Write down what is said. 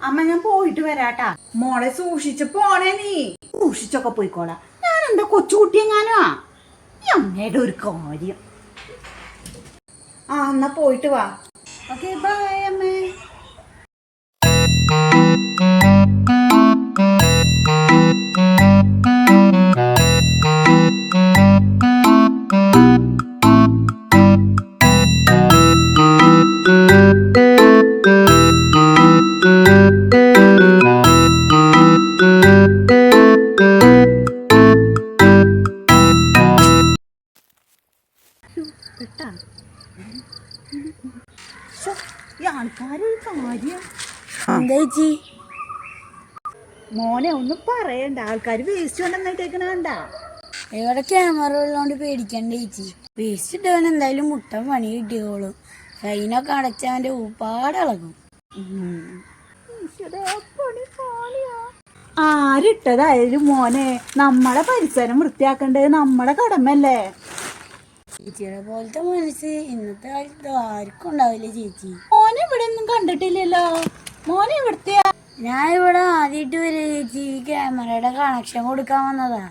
അമ്മ ഞാൻ പോയിട്ട് വരാട്ടാ. മോളെ സൂക്ഷിച്ച് പോണേ. നീ സൂക്ഷിച്ചൊക്കെ പോയിക്കോളാം. ഞാൻ എന്താ കൊച്ചുകുട്ടിയെങ്ങാനോ? അമ്മയുടെ ഒരു കാര്യം. എന്നാ പോയിട്ട് വാ. ഓക്കെ, ബൈ അമ്മേ. ആൾക്കാരൊരു കാര്യം എന്താ ചേച്ചി? മോനെ ഒന്നും പറയണ്ട. ആൾക്കാർ വേസ്റ്റ് കൊണ്ടെന്നിട്ടേക്കണ കണ്ട. ഇവിടെ ക്യാമറ ഉള്ളതുകൊണ്ട് പേടിക്കണ്ട ചേച്ചി. വേസ്റ്റ് ഇട്ടവൻ എന്തായാലും മുട്ടൻ പണി കിട്ടിയോളും. ഫൈനൊക്കെ അടച്ചവന്റെ ഊപ്പാടിളകും. ആരിട്ടതായാലും മോനെ, നമ്മളെ പരിസരം വൃത്തിയാക്കേണ്ടത് നമ്മുടെ കടമല്ലേ. ചേച്ചിയുടെ പോലത്തെ മനസ്സ് ഇന്നത്തെ കാലത്ത് ആർക്കും ഉണ്ടാവില്ല ചേച്ചി. മോനെ ഇവിടെ ഒന്നും കണ്ടിട്ടില്ലല്ലോ. മോനെ ഇവിടുത്തെയാ? ഞാൻ ഇവിടെ ആദ്യമായിട്ട് വരിക ചേച്ചി. ക്യാമറയുടെ കണക്ഷൻ കൊടുക്കാൻ വന്നതാ.